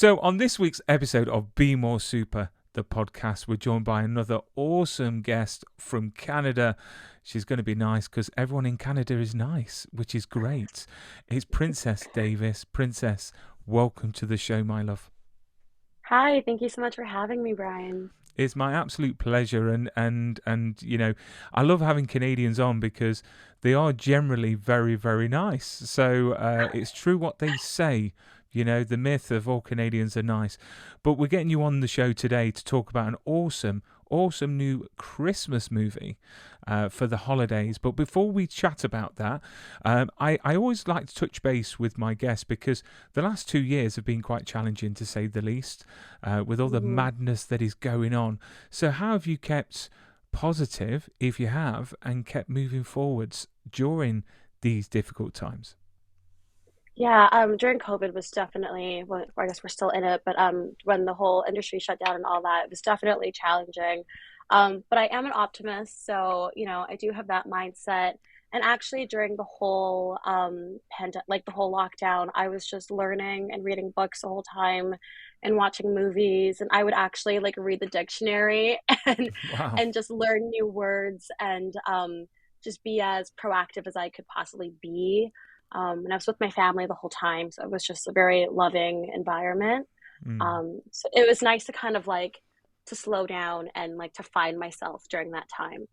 So on this week's episode of Be More Super, the podcast, we're joined by another awesome guest from Canada. She's going to be nice because everyone in Canada is nice, which is great. It's Princess Davis. Princess, welcome to the show, my love. Hi, thank you so much for having me, Brian. It's my absolute pleasure, and you know, I love having Canadians on because they are generally very, very nice. So it's true what they say. You know, the myth of all Canadians are nice. But we're getting you on the show today to talk about an awesome new Christmas movie for the holidays. But before we chat about that, I always like to touch base with my guests because the last 2 years have been quite challenging, to say the least, with all the Mhm. madness that is going on. So how have you kept positive, if you have, and kept moving forwards during these difficult times? Yeah, during COVID was definitely, well, I guess we're still in it, but when the whole industry shut down and all that, it was definitely challenging. But I am an optimist, so I do have that mindset. And actually, during the whole like the whole lockdown, I was just learning and reading books the whole time and watching movies. And I would actually like read the dictionary and Wow. and just learn new words and just be as proactive as I could possibly be. And I was with my family the whole time, so it was just a very loving environment. Mm. So it was nice to kind of like to slow down and like to find myself during that time.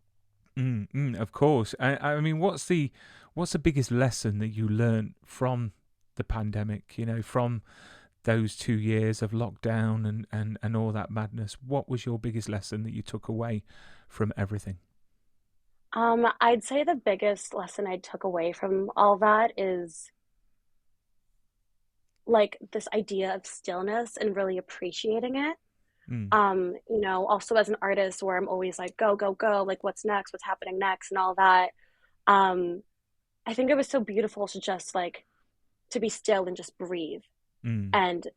Of course. I mean, what's the biggest lesson that you learned from the pandemic? You know, from those 2 years of lockdown and all that madness. What was your biggest lesson that you took away from everything? I'd say the biggest lesson I took away from all that is like this idea of stillness and really appreciating it. Mm, Also as an artist where I'm always like, go, go, go, like what's next, what's happening next, and all that. Um, I think it was so beautiful to just like to be still and just breathe mm. and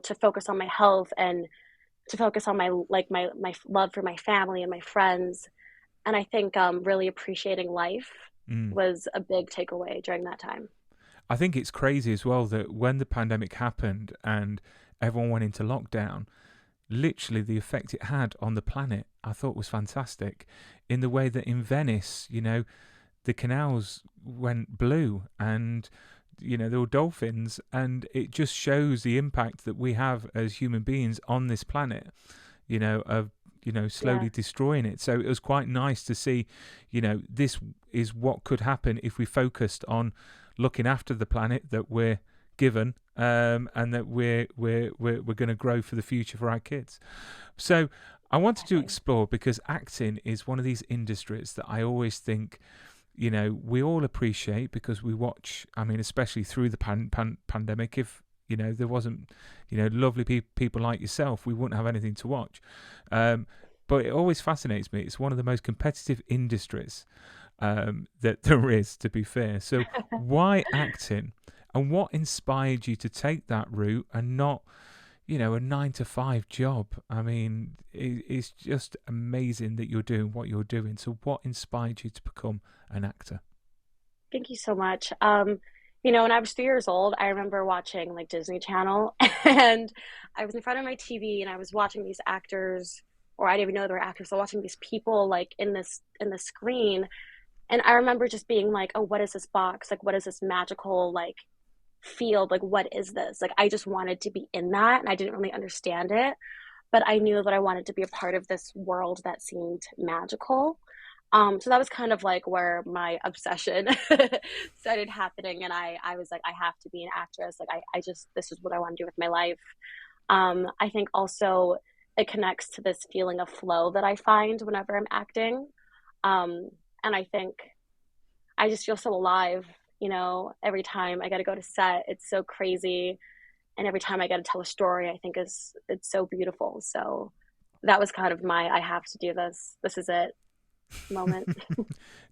to focus on my health and to focus on my love for my family and my friends. And I think really appreciating life Mm. was a big takeaway during that time. I think it's crazy as well that when the pandemic happened and everyone went into lockdown, literally the effect it had on the planet, I thought was fantastic. In the way that in Venice, you know, the canals went blue and there were dolphins, and it just shows the impact that we have as human beings on this planet, of Yeah. slowly destroying it. So it was quite nice to see, this is what could happen if we focused on looking after the planet that we're given, and that we're going to grow for the future for our kids. So I wanted to Exactly. explore, because acting is one of these industries that I always think, we all appreciate, because we watch, I mean, especially through the pandemic, if, there wasn't, lovely people like yourself, we wouldn't have anything to watch. Um, but it always fascinates me. It's one of the most competitive industries that there is, to be fair. So why acting? And what inspired you to take that route and not, a 9 to 5 job? I mean, it's just amazing that you're doing what you're doing. So what inspired you to become an actor? Thank you so much. When I was 3 years old, I remember watching like Disney Channel and I was in front of my TV and I was watching these actors, or I didn't even know they were actors. So watching these people like in the screen. And I remember just being like, oh, what is this box? Like, what is this magical like field? Like, what is this? Like, I just wanted to be in that and I didn't really understand it. But I knew that I wanted to be a part of this world that seemed magical. So that was kind of like where my obsession started happening. And I was like, I have to be an actress. Like, I just, this is what I want to do with my life. I think also it connects to this feeling of flow that I find whenever I'm acting. Um, and I think I just feel so alive, every time I got to go to set. It's so crazy. And every time I got to tell a story, I think it's so beautiful. So that was kind of my I have to do this. This is it moment.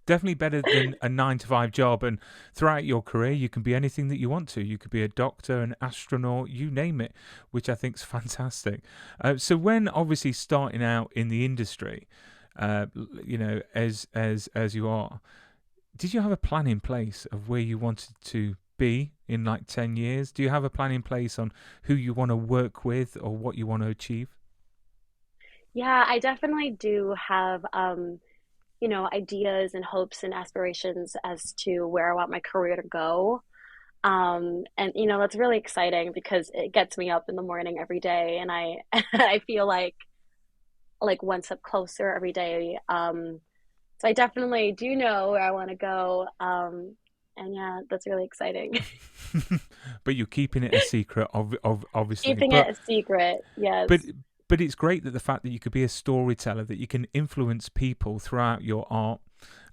Definitely better than a 9 to 5 job. And throughout your career, you can be anything that you want to. You could be a doctor, an astronaut, you name it, which I think is fantastic. So when obviously starting out in the industry, as you are, did you have a plan in place of where you wanted to be in like 10 years? Do you have a plan in place on who you want to work with or what you want to achieve? Yeah, I definitely do have ideas and hopes and aspirations as to where I want my career to go. And that's really exciting because it gets me up in the morning every day, and I I feel like one step closer every day. So I definitely do know where I want to go. And yeah, that's really exciting. But you're keeping it a secret, obviously. Keeping it a secret, But yes. but it's great that the fact that you could be a storyteller, that you can influence people throughout your art,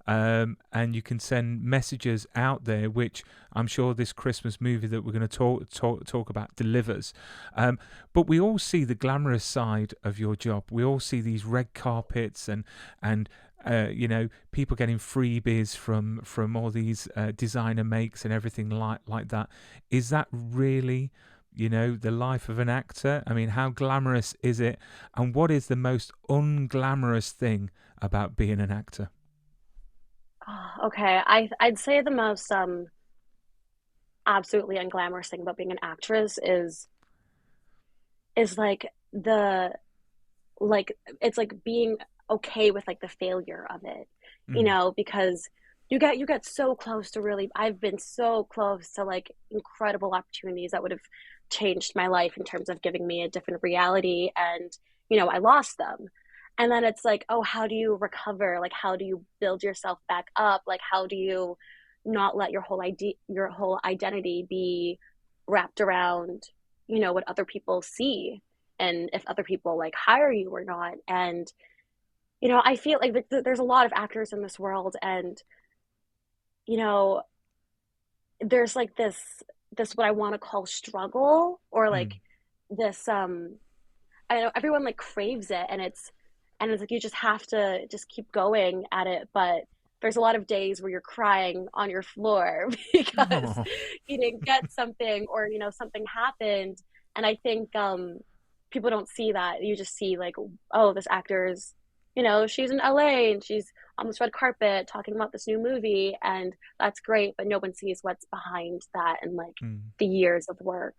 and you can send messages out there, which I'm sure this Christmas movie that we're going to talk about delivers. But we all see the glamorous side of your job. We all see these red carpets and people getting freebies from all these designer makes and everything like that. Is that really, the life of an actor? I mean, how glamorous is it? And what is the most unglamorous thing about being an actor? Oh, okay, I'd say the most absolutely unglamorous thing about being an actress is like it's like being okay with like the failure of it, Mm, because you get so close to really I've been so close to like incredible opportunities that would have changed my life in terms of giving me a different reality, and I lost them. And then it's like, oh, how do you recover? Like, how do you build yourself back up? Like, how do you not let your whole identity be wrapped around what other people see, and if other people like hire you or not. And I feel like there's a lot of actors in this world, and you know there's like this what I want to call struggle, or mm. like this I know everyone like craves it, and it's like you just have to just keep going at it. But there's a lot of days where you're crying on your floor because Oh, you didn't get something, or something happened. And I think people don't see that. You just see like, oh, this actor's, she's in LA and she's on this red carpet talking about this new movie, and that's great, but no one sees what's behind that, and like mm. the years of work.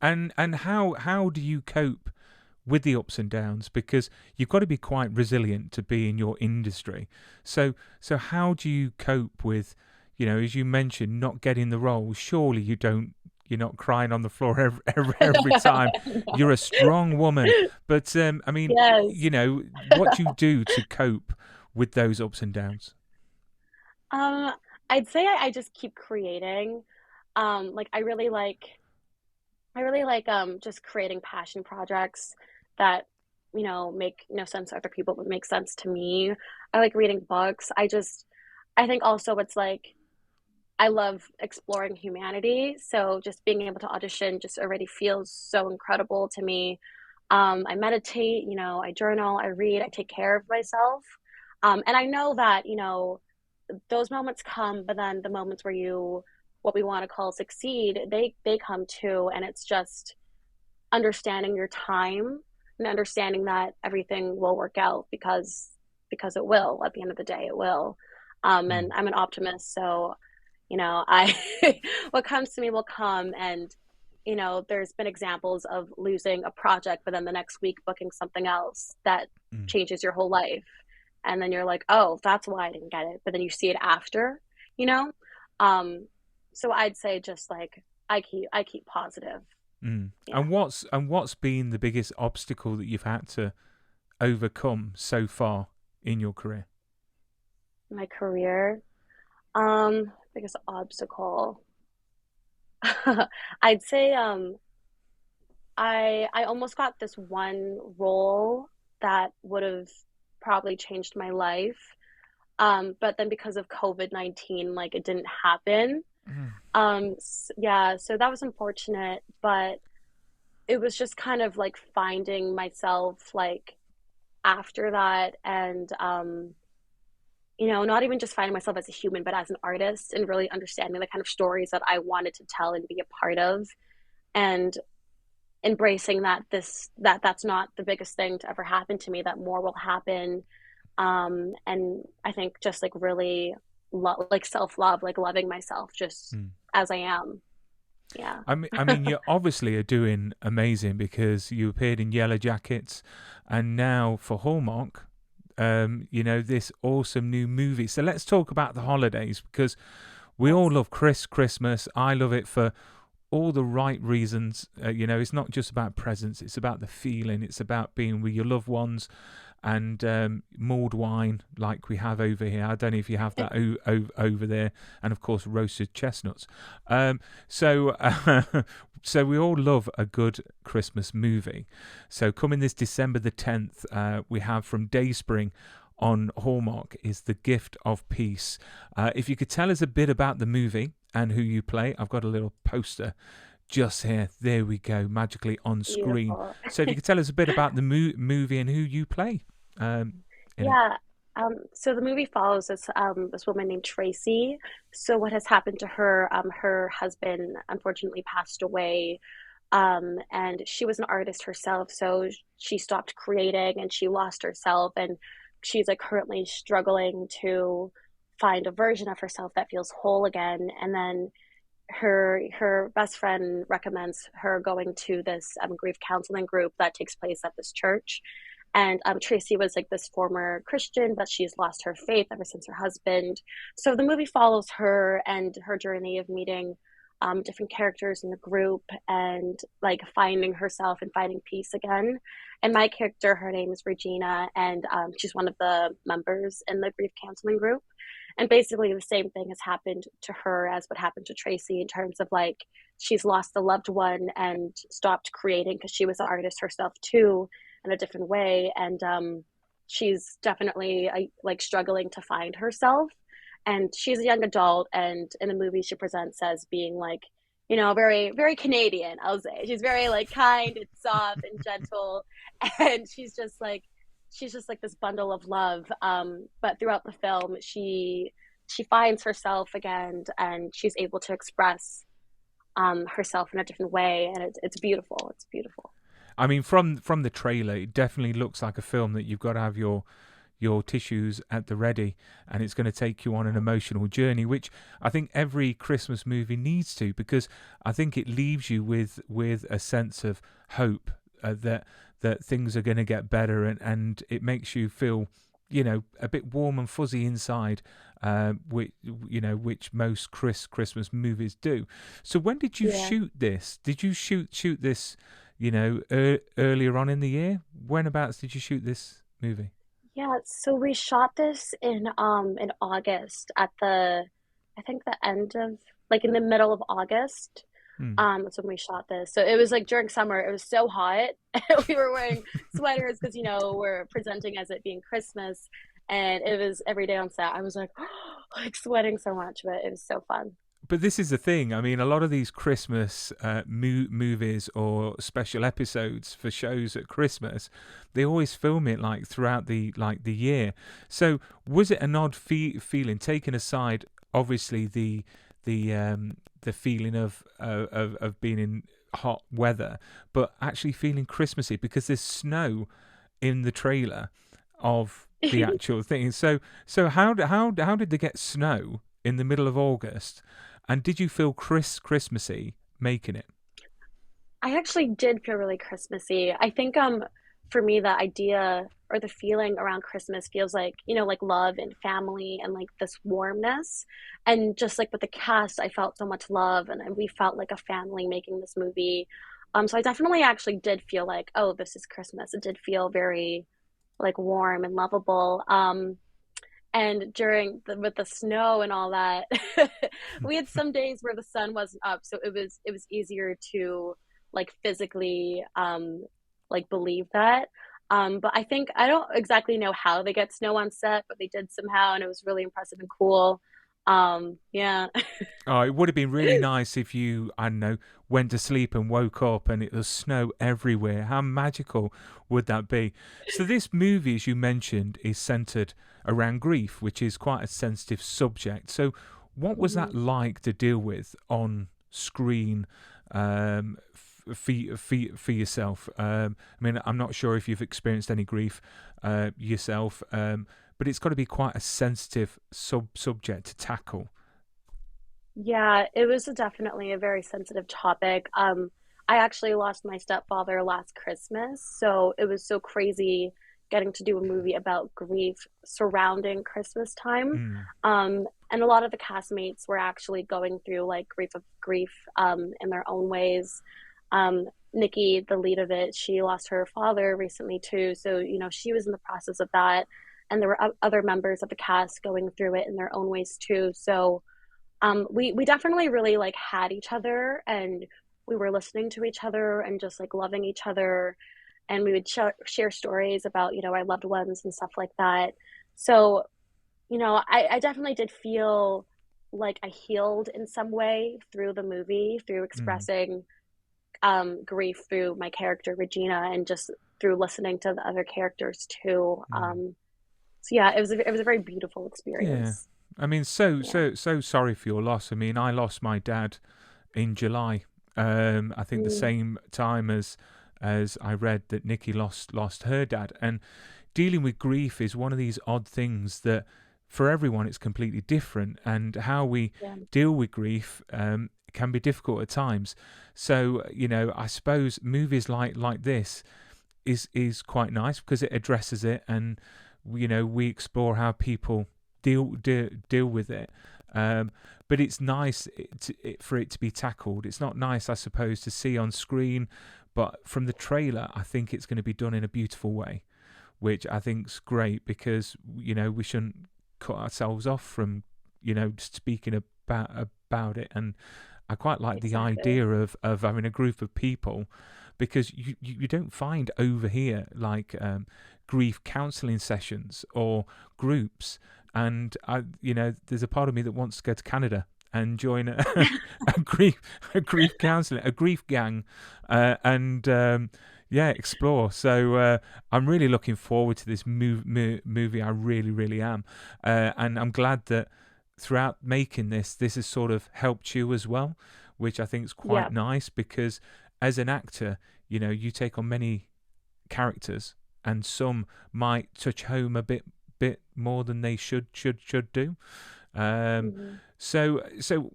And how do you cope with the ups and downs? Because you've got to be quite resilient to be in your industry. So how do you cope with, as you mentioned, not getting the role? Surely you're not crying on the floor every time. You're a strong woman. But I mean, Yes. what do you do to cope with those ups and downs? Um, I'd say I just keep creating. Like I really like just creating passion projects that make no sense to other people but make sense to me. I like reading books. I think also it's like I love exploring humanity, so just being able to audition just already feels so incredible to me. I meditate, I journal, I read, I take care of myself. And I know that, those moments come, but then the moments where what we want to call succeed, they come too. And it's just understanding your time and understanding that everything will work out, because it will. At the end of the day, it will. And I'm an optimist, so I what comes to me will come. And there's been examples of losing a project, but then the next week booking something else that Mm. changes your whole life. And then you're like, oh, that's why I didn't get it. But then you see it after, you know? Um, so I'd say just like I keep positive. Mm. Yeah. And what's been the biggest obstacle that you've had to overcome so far in your career? My career. Biggest obstacle. I'd say I almost got this one role that would have probably changed my life. But then because of COVID-19, like it didn't happen. Mm. Yeah, so that was unfortunate, but it was just kind of like finding myself like after that, and not even just finding myself as a human, but as an artist, and really understanding the kind of stories that I wanted to tell and be a part of, and embracing that's not the biggest thing to ever happen to me, that more will happen. And I think just like really like self-love, like loving myself just Mm. as I am. Yeah. I mean, you obviously are doing amazing because you appeared in Yellowjackets, and now for Hallmark, this awesome new movie. So let's talk about the holidays because we all Yes. love Christmas. I love it for all the right reasons. It's not just about presents; it's about the feeling. It's about being with your loved ones, and mulled wine like we have over here. I don't know if you have that over there, and of course roasted chestnuts. So so we all love a good Christmas movie. So coming this December the 10th, we have from DaySpring on Hallmark is The Gift of Peace. If you could tell us a bit about the movie and who you play, I've got a little poster just here. There we go, magically on screen. Beautiful. So if you could tell us a bit about the movie and who you play in it. Yeah. So the movie follows this woman named Traci. So what has happened to her? Her husband unfortunately passed away, and she was an artist herself. So she stopped creating and she lost herself, and she's like currently struggling to find a version of herself that feels whole again. And then her best friend recommends her going to this grief counseling group that takes place at this church. And Traci was like this former Christian, but she's lost her faith ever since her husband. So the movie follows her and her journey of meeting different characters in the group and like finding herself and finding peace again. And my character, her name is Regina, and she's one of the members in the grief counseling group. And basically, the same thing has happened to her as what happened to Traci in terms of like she's lost a loved one and stopped creating because she was an artist herself too in a different way. And she's definitely like struggling to find herself. And she's a young adult, and in the movie, she presents as being like, very, very Canadian, I'll say. She's very like kind and soft and gentle, and she's just like this bundle of love. But throughout the film, she finds herself again, and she's able to express herself in a different way, and it's beautiful. It's beautiful. I mean, from the trailer, it definitely looks like a film that you've got to have your tissues at the ready, and it's going to take you on an emotional journey, which I think every Christmas movie needs to, because I think it leaves you with a sense of hope that things are going to get better, and it makes you feel a bit warm and fuzzy inside, which most Christmas movies do. So when did you Yeah. shoot this? Did you shoot this earlier on in the year? Whenabouts did you shoot this movie? Yeah, so we shot this in August at I think the end of like in the middle of August. Hmm. That's when we shot this. So it was like during summer, it was so hot. We were wearing sweaters because we're presenting as it being Christmas, and it was every day on set. I was like like sweating so much, but it was so fun. But this is the thing. I mean, a lot of these Christmas movies or special episodes for shows at Christmas, they always film it like throughout the year. So was it an odd feeling, taking aside obviously the feeling of being in hot weather, but actually feeling Christmassy because there's snow in the trailer of the actual thing. So how did they get snow in the middle of August? And did you feel Christmassy making it? I actually did feel really Christmassy. I think for me the idea or the feeling around Christmas feels like, like love and family and like this warmness. And just like with the cast, I felt so much love and we felt like a family making this movie. So I definitely actually did feel like, oh, this is Christmas. It did feel very like warm and lovable. And with the snow and all that, we had some days where the sun wasn't up, so it was easier to like physically like believe that. But I think I don't exactly know how they get snow on set, but they did somehow, and it was really impressive and cool. Yeah. Oh, it would have been really nice if you, I don't know, went to sleep and woke up and it was snow everywhere. How magical would that be? So this movie, as you mentioned, is centered around grief, which is quite a sensitive subject. So what was that Mhm. like to deal with on screen, for yourself? I mean, I'm not sure if you've experienced any grief yourself, but it's got to be quite a sensitive subject to tackle. Yeah, it was definitely a very sensitive topic. I actually lost my stepfather last Christmas, so it was so crazy getting to do a movie about grief surrounding Christmas time. Mm, And a lot of the castmates were actually going through like grief in their own ways. Nikki, the lead of it, she lost her father recently too, so she was in the process of that, and there were other members of the cast going through it in their own ways too. So we definitely really like had each other, and we were listening to each other and just like loving each other, and we would share stories about our loved ones and stuff like that. So I definitely did feel like I healed in some way through the movie, through mm, expressing grief through my character Regina, and just through listening to the other characters too. mm. So yeah, it was a very beautiful Yeah. experience. I mean, so Yeah. so so sorry for your loss. I mean, I lost my dad in July. I think the Mm, same time as I read that Nikki lost her dad. And dealing with grief is one of these odd things that for everyone it's completely different, and how we yeah. deal with grief can be difficult at times. So I suppose movies like this is quite nice because it addresses it, and we explore how people deal with it. Um, but it's nice for it to be tackled. It's not nice, I suppose, to see on screen, but from the trailer, I think it's going to be done in a beautiful way, which I think's great because we shouldn't cut ourselves off from speaking about it. And I quite like the Exactly. idea of having a group of people, because you don't find over here like grief counselling sessions or groups. And there's a part of me that wants to go to Canada and join a grief counselling, a grief gang, and yeah, explore. So I'm really looking forward to this movie. I really, really am, and I'm glad that throughout making this has sort of helped you as well, which I think is quite Yeah. nice because as an actor, you take on many characters, and some might touch home a bit more than they should do. Um, Hmm. so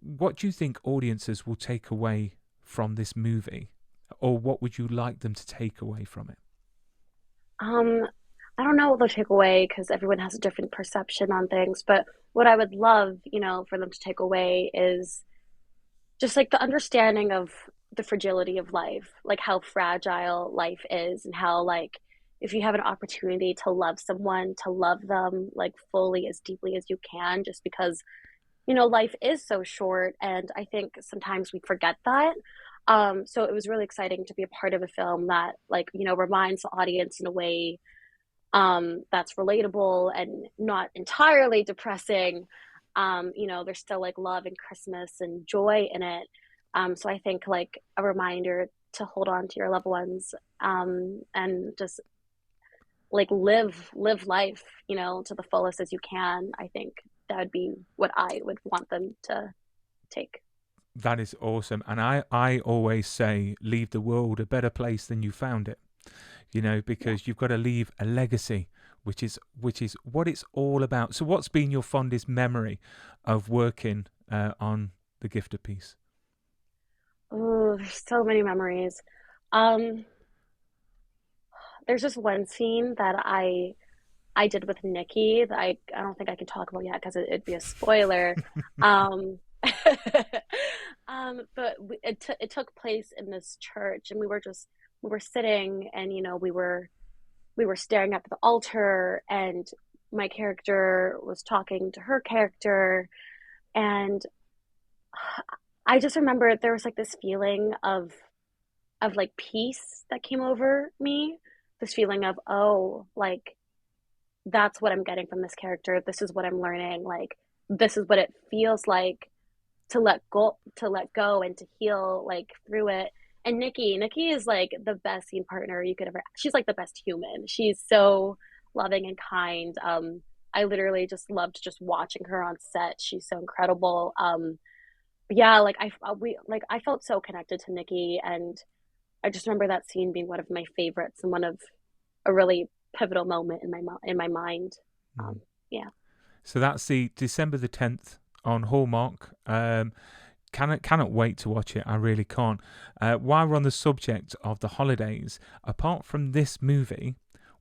what do you think audiences will take away from this movie, or what would you like them to take away from it? Um, I don't know what they'll take away because everyone has a different perception on things, but what I would love, for them to take away is just like the understanding of the fragility of life, like how fragile life is, and how like if you have an opportunity to love someone, to love them like fully as deeply as you can, just because life is so short, and I think sometimes we forget that. So it was really exciting to be a part of a film that like reminds the audience in a way that's relatable and not entirely depressing. There's still like love and Christmas and joy in it. So I think like a reminder to hold on to your loved ones, and just like live life, to the fullest as you can. I think that would be what I would want them to take. That is awesome, and I always say leave the world a better place than you found it. Yeah. Because you've got to leave a legacy, which is what it's all about. So, what's been your fondest memory of working on The Gift of Peace? Oh, there's so many memories. Um, there's just one scene that I did with Nikki that I don't think I can talk about yet because it'd be a spoiler. Um, but it took place in this church, and we were sitting, and we were staring at the altar, and my character was talking to her character, and I just remember there was like this feeling of like peace that came over me, this feeling of, oh, like that's what I'm getting from this character. This is what I'm learning. Like this is what it feels like to let go and to heal like through it. And Nikki is like the best scene partner you could ever. She's like the best human. She's so loving and kind. I literally just loved just watching her on set. She's so incredible. Yeah, like I felt so connected to Nikki, and I just remember that scene being one of my favorites and one of a really pivotal moment in my mind. Mm. Yeah. So that's the December the 10th on Hallmark. Cannot wait to watch it. I really can't. While we're on the subject of the holidays, apart from this movie,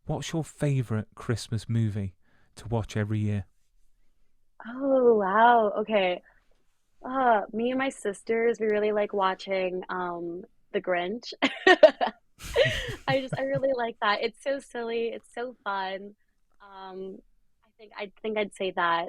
what's your favourite Christmas movie to watch every year? Oh, wow. Okay. Me and my sisters, we really like watching The Grinch. I really like that. It's so silly. It's so fun. Um, I think I'd say that.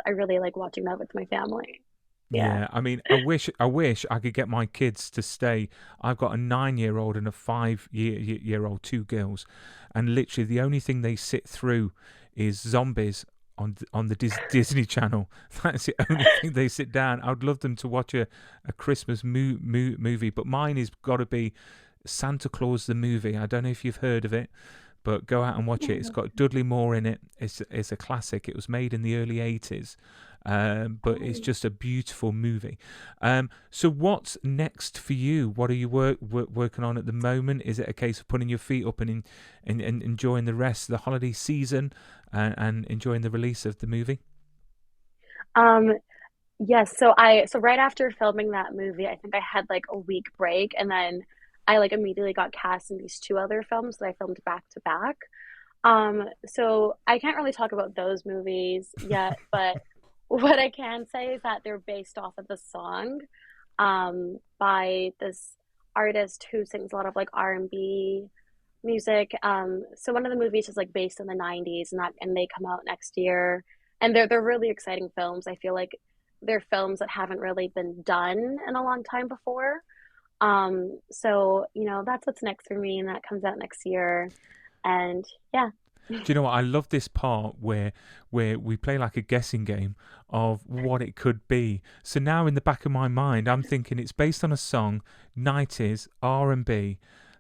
I really like watching that with my family. Yeah. Yeah, I mean, I wish I could get my kids to stay. I've got a 9 year old and a 5 year old, two girls, and literally the only thing they sit through is zombies on the Disney Channel. That's the only thing they sit down. I'd love them to watch a Christmas movie, but mine has got to be Santa Claus the movie. I don't know if you've heard of it, but go out and watch it. It's got Dudley Moore in it. It's a classic. It was made in the early 80s. But it's Oh. just a beautiful movie. So what's next for you? What are you working on at the moment? Is it a case of putting your feet up and enjoying the rest of the holiday season and enjoying the release of the movie? Um, yes, so right after filming that movie, I think I had like a week break and then I like immediately got cast in these two other films that I filmed back to back. So I can't really talk about those movies yet, but what I can say is that they're based off of the song by this artist who sings a lot of like R&B music. So one of the movies is like based in the 90s and they come out next year. And they're really exciting films. I feel like they're films that haven't really been done in a long time before. So, that's what's next for me and that comes out next year. And yeah. Do you know what? I love this part where we play like a guessing game of what it could be. So now in the back of my mind, I'm thinking it's based on a song, 90s R&B.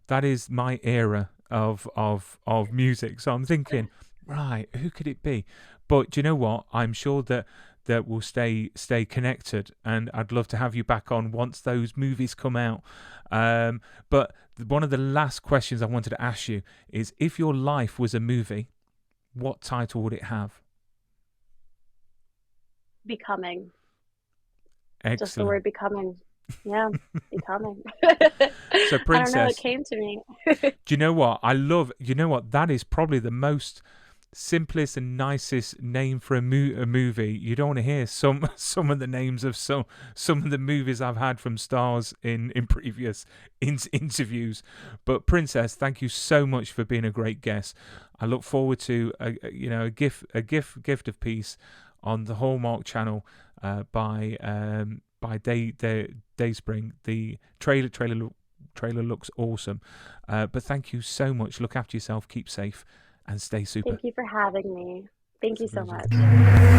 That is my era of music. So I'm thinking, right, who could it be? But do you know what? I'm sure that we'll stay connected, and I'd love to have you back on once those movies come out. But one of the last questions I wanted to ask you is, if your life was a movie, what title would it have? Becoming. Just the Excellent. word becoming. Yeah, becoming. I So, don't know, it Princess, came to me. do you know what? You know what? That is probably the most simplest and nicest name for a movie. You don't want to hear some of the names of some of the movies I've had from stars in previous interviews. But Princess, thank you so much for being a great guest. I look forward to a gift of peace on the Hallmark channel by DaySpring. The trailer looks awesome. But thank you so much. Look after yourself. Keep safe and stay super. Thank you for having me. Thank It's you a so pleasure. much.